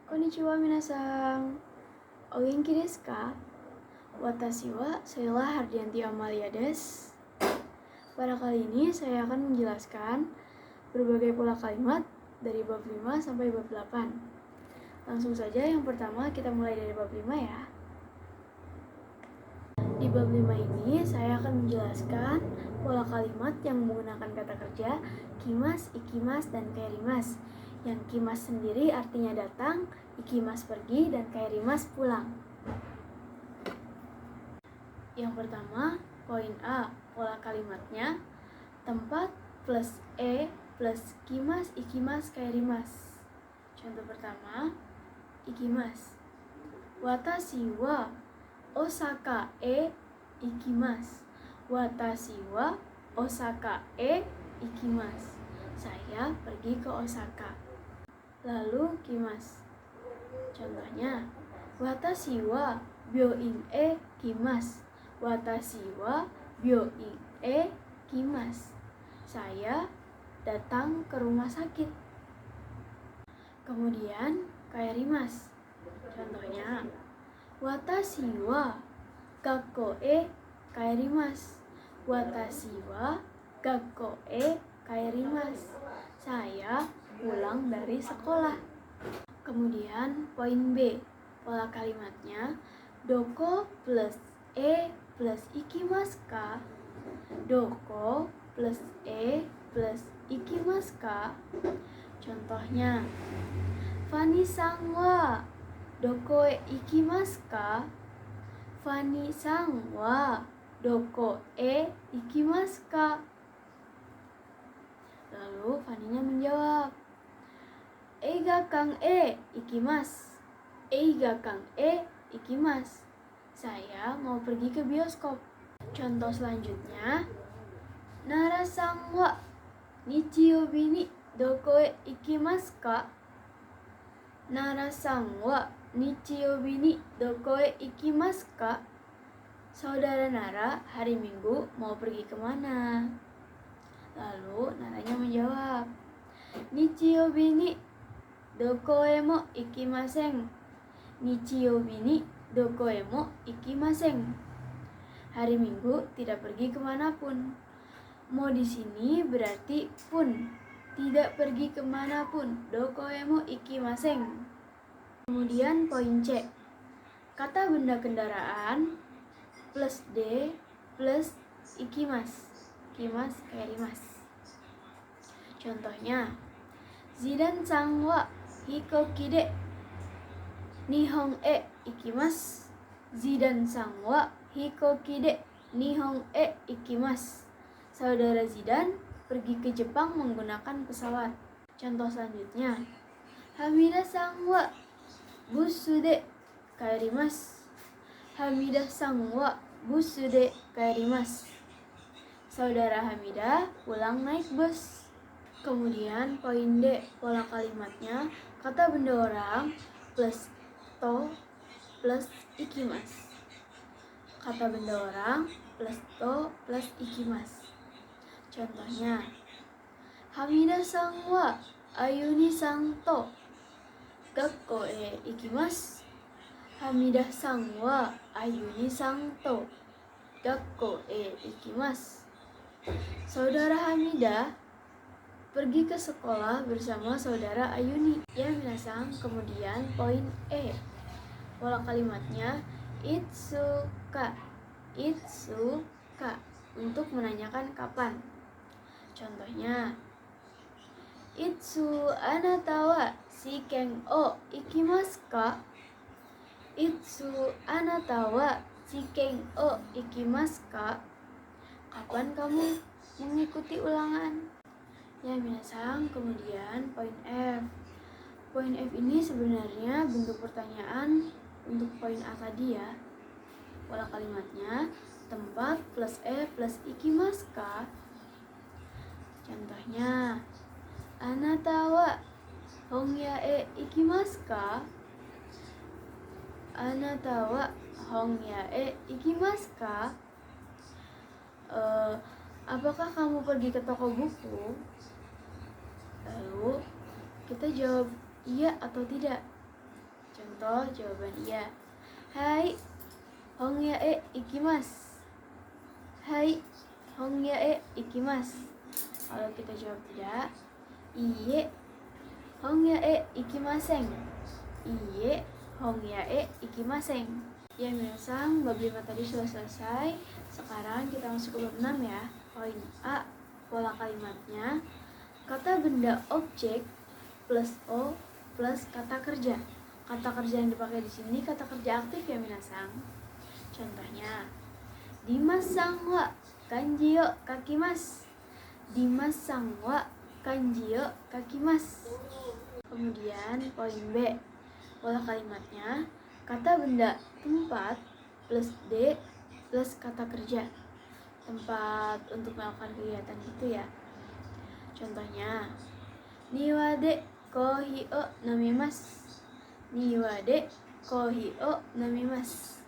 Konnichiwa minasan. O genki desu ka? Watashi wa Sheila Hardianti Amalia desu. Pada kali ini saya akan menjelaskan berbagai pola kalimat dari bab 5 sampai bab 8. Langsung saja, yang pertama kita mulai dari bab 5 ya. Di bab 5 ini saya akan menjelaskan pola kalimat yang menggunakan kata kerja kimas, ikimas, dan kaerimas. Yang kimas sendiri artinya datang, ikimas pergi, dan kaerimas pulang. Yang pertama, poin A, pola kalimatnya tempat plus e plus kimas, ikimas, kaerimas. Contoh pertama, ikimas. Watashi wa Osaka e ikimas. Watashi wa Osaka e ikimas. Saya pergi ke Osaka. Lalu kimas. Contohnya, watashi wa byoin e kimas. Watashi wa byoin e kimas. Saya datang ke rumah sakit. Kemudian kaerimas. Contohnya, watashi wa gakko e kaerimas. Watashi wa gakko e kaerimas. Saya pulang dari sekolah. Kemudian poin B, pola kalimatnya doko plus e plus ikimas ka. Doko plus e plus ikimas ka. Contohnya, Fani-san wa doko e ikimasu ka? Fani-san wa doko e ikimasu ka? Lalu Faninya menjawab, Eigakan e ikimasu. Eigakan e ikimasu. Saya mau pergi ke bioskop. Contoh selanjutnya, Nara-san wa nichiyoubi ni doko e ikimasu ka? Nara-san wa nichiyoubi ni doko e ikimasu ka? Saudara Nara hari Minggu mau pergi kemana? Lalu Naranya menjawab, Nichiyoubi ni doko e mo ikimasen. Nichiyoubi ni doko e mo ikimasen. Hari Minggu tidak pergi kemanapun. Mo di sini berarti pun, tidak pergi kemanapun. Doko e mo ikimasen. Kemudian poin C, kata benda kendaraan plus D plus ikimas. Kimas, kaerimas. Contohnya, Zidan-san wa hikoki de Nihon e ikimasu. Zidan-san wa hikoki de Nihon e ikimasu. Saudara Zidan pergi ke Jepang menggunakan pesawat. Contoh selanjutnya, Hamida-san wa busu de kaerimasu. Hamida-san wa busu de kaerimasu. Saudara Hamidah pulang naik bus. Kemudian poin D, pola kalimatnya kata benda orang plus to plus ikimas. Kata benda orang plus to plus ikimas. Contohnya, Hamida-san wa Ayuni-san to gakko e ikimasu. Hamidah-san wa Ayuni-san to gakko e ikimasu. Saudara Hamidah pergi ke sekolah bersama saudara Ayuni. Ya minasan, kemudian poin E, pola kalimatnya itsuka. Itsuka untuk menanyakan kapan. Contohnya, Itsu anata wa shiken o ikimasu ka? Itsu anata wa shiken o ikimasu ka? Kapan kamu mengikuti ulangan? Ya minasan, kemudian poin F. Poin F ini sebenarnya bentuk pertanyaan untuk poin A tadi ya. Pola kalimatnya tempat plus E plus ikimasu ka? Contohnya, Anata wa honya e ikimasu ka? Anata wa honya e ikimasu ka? Apakah kamu pergi ke toko buku? Lalu kita jawab iya atau tidak. Contoh jawaban iya. Hai, hongyae ikimasu. Hai, hongyae ikimasu. Kalau kita jawab tidak, iye, hongyae ikimasen. Iye, hongyae ikimasen. Ya minasan, bab 5 tadi sudah selesai. Sekarang kita masuk ke bab 6 ya. Poin A, pola kalimatnya. Kata benda objek plus o plus kata kerja. Kata kerja yang dipakai di sini kata kerja aktif ya minasan. Contohnya, dimasang wa kanji yo kakimasu. Dimasang wa kanji yo kakimasu. Kemudian poin B, pola kalimatnya. Kata benda tempat plus D plus kata kerja. Tempat untuk melakukan kegiatan gitu ya. Contohnya, niwa de kohi o namimasu. Niwa de kohi o namimasu.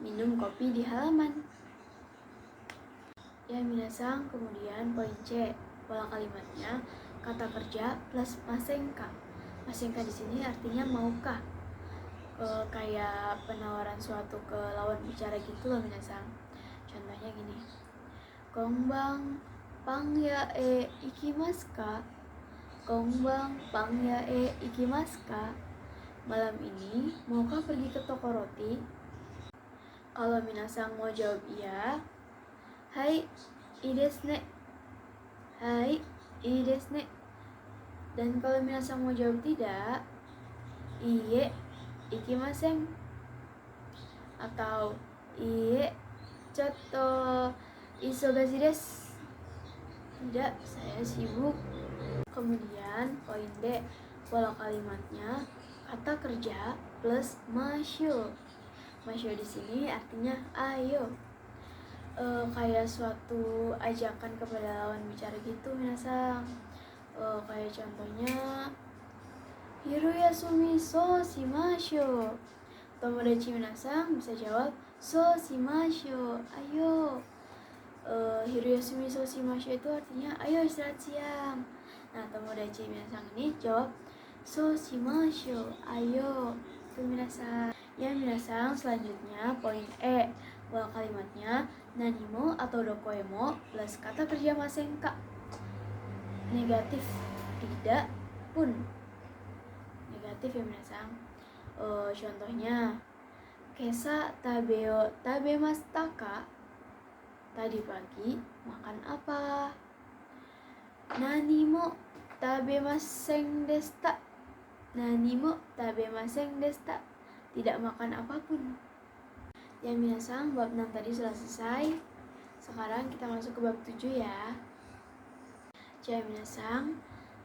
Minum kopi di halaman. Ya minasan, kemudian poin C, pola kalimatnya. Kata kerja plus masenka. Masenka di sini artinya maukah. Kayak penawaran suatu ke lawan bicara gitu loh minasan. Contohnya gini. Kongbang pangyae ikimasu ka? Kongbang pangyae ikimasu ka? Malam ini maukah pergi ke toko roti? Kalau minasan mau jawab iya, hai, ii desu ne. Hai, ii desu ne. Dan kalau minasan mau jawab tidak, iye, ikimasen. Atau iye, chotto isogashi desu. Tidak, saya sibuk. Kemudian poin D, pola kalimatnya. Kata kerja plus masyo. Masyo di sini artinya ayo. Kayak suatu ajakan kepada lawan bicara gitu minasan. Kayak contohnya, Hiruyasumi so shimashou. Tomodachi minasan bisa jawab so shimashou, ayo. Hiruyasumi so shimashou itu artinya ayo istirahat siang. Nah, tomodachi minasan ini jawab so shimashou, ayo. Itu minasan. Ya minasan, selanjutnya poin E, pola kalimatnya. Nanimo atau dokoemo plus kata kerja masenka. Negatif, tidak pun. Negatif ya minasan. Contohnya, kesa tabeo tabemashita ka? Tadi pagi makan apa? Nanimo tabemasen deshita. Nanimo tabemasen deshita. Tidak makan apapun. Ya minasan, bab 6 tadi sudah selesai. Sekarang kita masuk ke bab 7 ya. Ya minasan,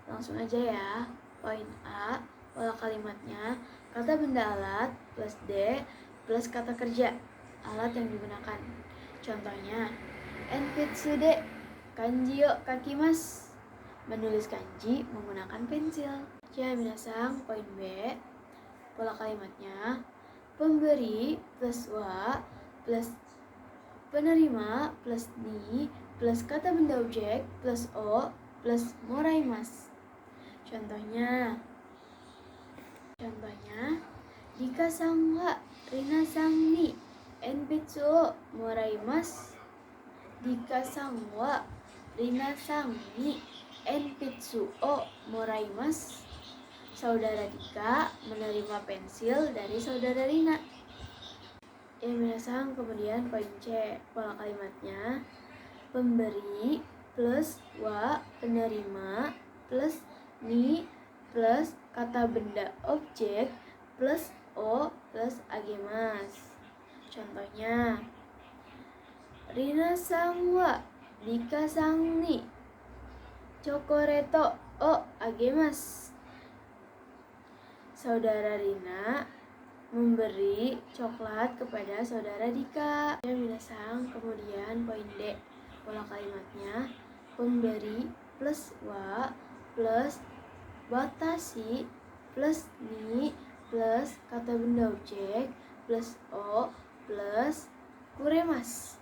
langsung aja ya. Poin A, pola kalimatnya. Kata benda alat plus D plus kata kerja. Alat yang digunakan. Contohnya, enpitsu de kanji yo kakimasu. Menulis kanji menggunakan pensil. Ya minasan, poin B, pola kalimatnya. Pemberi plus wa plus penerima plus ni plus kata benda objek plus o plus moraimasu. Contohnya, Rika-san wa Rina-san ni enpitsu o moraimasu. Rika-san wa Rina-san ni enpitsu o moraimasu. Saudara Dika menerima pensil dari saudara Rina. Ya minasan, kemudian poin C, pola kalimatnya. Pemberi plus wa penerima plus ni plus kata benda objek plus o plus agemasu. Contohnya, Rina-san wa Dika-san ni chokoreto o agemasu. Saudara Rina memberi coklat kepada saudara Dika. Ya minasan, kemudian poin D, pola kalimatnya. Pemberi plus wa plus watashi plus ni plus kata benda objek plus o plus kuremasu.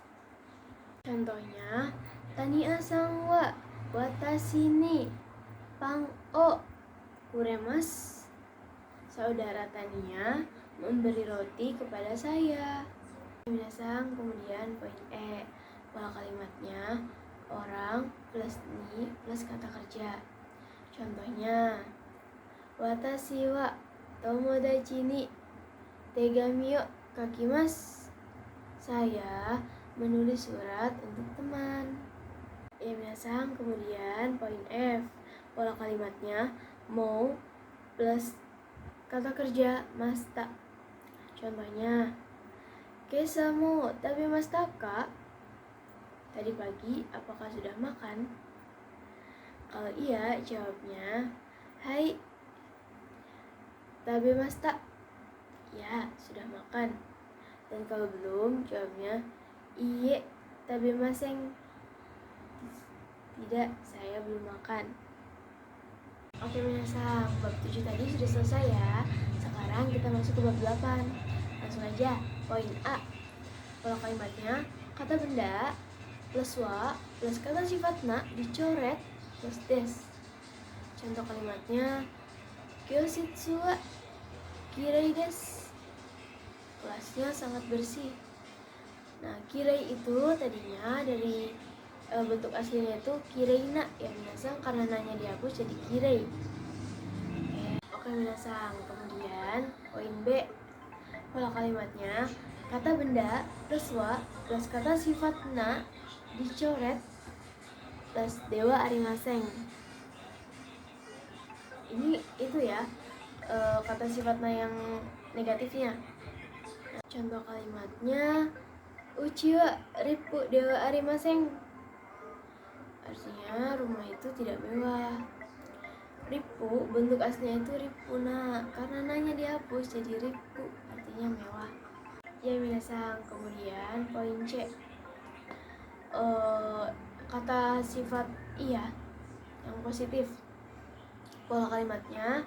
Contohnya, Tania-san wa watashi ni pan o kuremasu. saudara Tania memberi roti kepada saya. Minasang, kemudian poin E, pola kalimatnya orang plus ni plus kata kerja. Contohnya, watashi wa tomodachi ni tegami o kakimasu. Saya menulis surat untuk teman. Minasang, kemudian poin F, pola kalimatnya mau plus kata kerja masta. Contohnya, Kesamo tabemashita ka? Tadi pagi apakah sudah makan? Kalau iya, jawabnya hai tabemashita. Ya, sudah makan. Dan kalau belum, jawabnya iye tabemasen. Tidak, saya belum makan. Oke, minasang, bab 7 tadi sudah selesai ya. Sekarang kita masuk ke bab 8. Langsung aja. Poin A, pola kalimatnya kata benda plus wa plus kata sifatna dicoret plus des. Contoh kalimatnya kyoshitsu wa kirei desu. Kelasnya sangat bersih. Nah, kirei itu tadinya dari bentuk aslinya itu kireina ya minasang, karena nanya dihapus jadi kirei. Oke minasang, kemudian poin B, pola kalimatnya kata benda plus wa plus kata sifatna dicoret plus dewa arimaseng. Ini itu ya kata sifatna yang negatifnya. Contoh kalimatnya uchi wa rippu dewa arimaseng. Artinya rumah itu tidak mewah. Rippu bentuk aslinya itu rippuna, karena nanya dihapus jadi rippu, artinya mewah. Ya minasang, kemudian poin C, kata sifat iya yang positif. Pola kalimatnya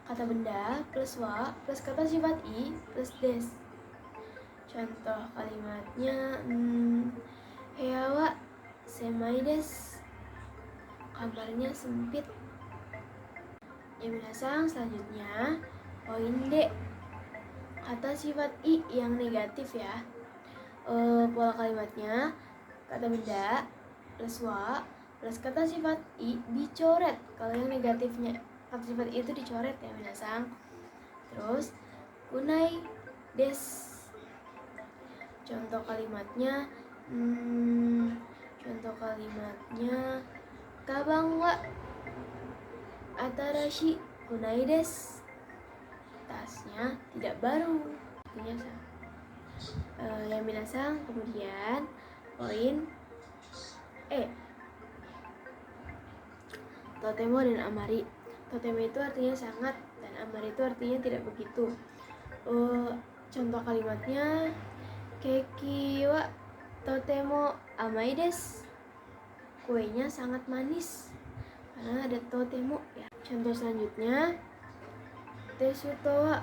kata benda plus wa plus kata sifat i plus des. Contoh kalimatnya heya wa semai desu. Kamarnya sempit. Ya minasang, selanjutnya poin D, kata sifat i yang negatif ya. Pola kalimatnya kata benda plus wa plus kata sifat i dicoret. Kalau yang negatifnya kata sifat i itu dicoret ya minasang. Terus kunai des. Contoh kalimatnya kabang wa atarashi kunai desu. Tasnya tidak baru. Artinya ya minasang, kemudian poin E, totemo dan amari. Totemo itu artinya sangat dan amari itu artinya tidak begitu. Contoh kalimatnya keki wa totemo amai desu. Kuenya sangat manis karena ada totemo ya. Contoh selanjutnya tesuto wa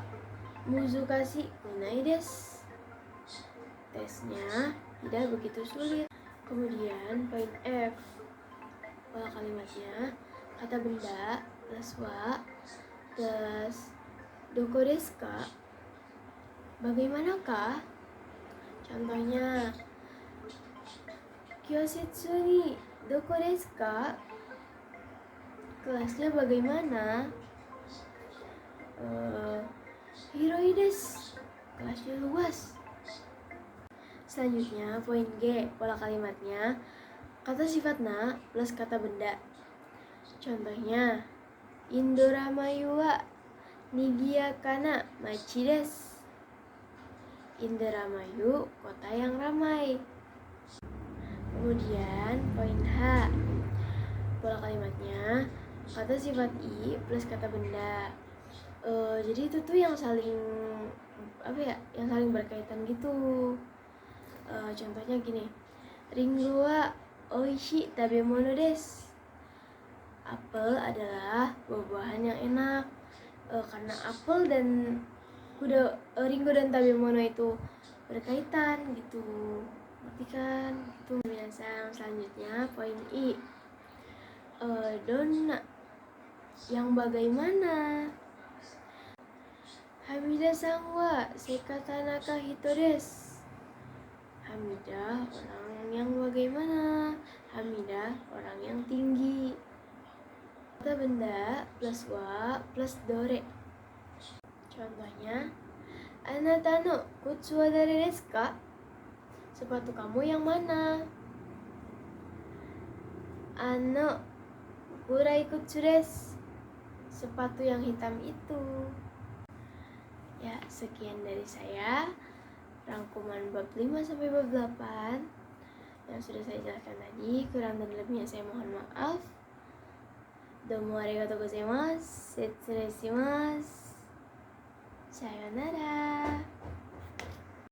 muzukashi kunai desu. Tesnya tidak begitu sulit. Kemudian poin F, pola kalimatnya kata benda plus wa plus doko desu ka? Bagaimanakah? Contohnya kyoshitsu ni doko desu ka? Kelasnya bagaimana? Hiroi desu. Kelasnya luas. Selanjutnya poin G, pola kalimatnya kata sifatna plus kata benda. Contohnya Indoramayu wa nigiyakana machi desu. Indramayu kota yang ramai. Kemudian poin H, pola kalimatnya kata sifat i plus kata benda. Jadi itu tuh yang saling yang saling berkaitan gitu. Contohnya gini, ringo wa oishi tabemono desu. Apel adalah buah-buahan yang enak. Karena apel dan ringo dan tabemono itu berkaitan gitu, ngerti kan? Itu minasang. Selanjutnya poin I, donna yang bagaimana. Hamida-san wa sekatanaka hito desu. Hamida orang yang bagaimana? Hamida orang yang tinggi. Kata benda plus wa plus dore. Contohnya, anata no kutsu wa dare desu ka? Sepatu kamu yang mana? Ano kurai kutsu desu. Sepatu yang hitam itu. Ya, sekian dari saya. Rangkuman bab 5 sampai bab 8 yang sudah saya jelaskan tadi. Kurang dan lebihnya saya mohon maaf. Domo arigatou gozaimasu. Setsurei shimasu. Sayonara.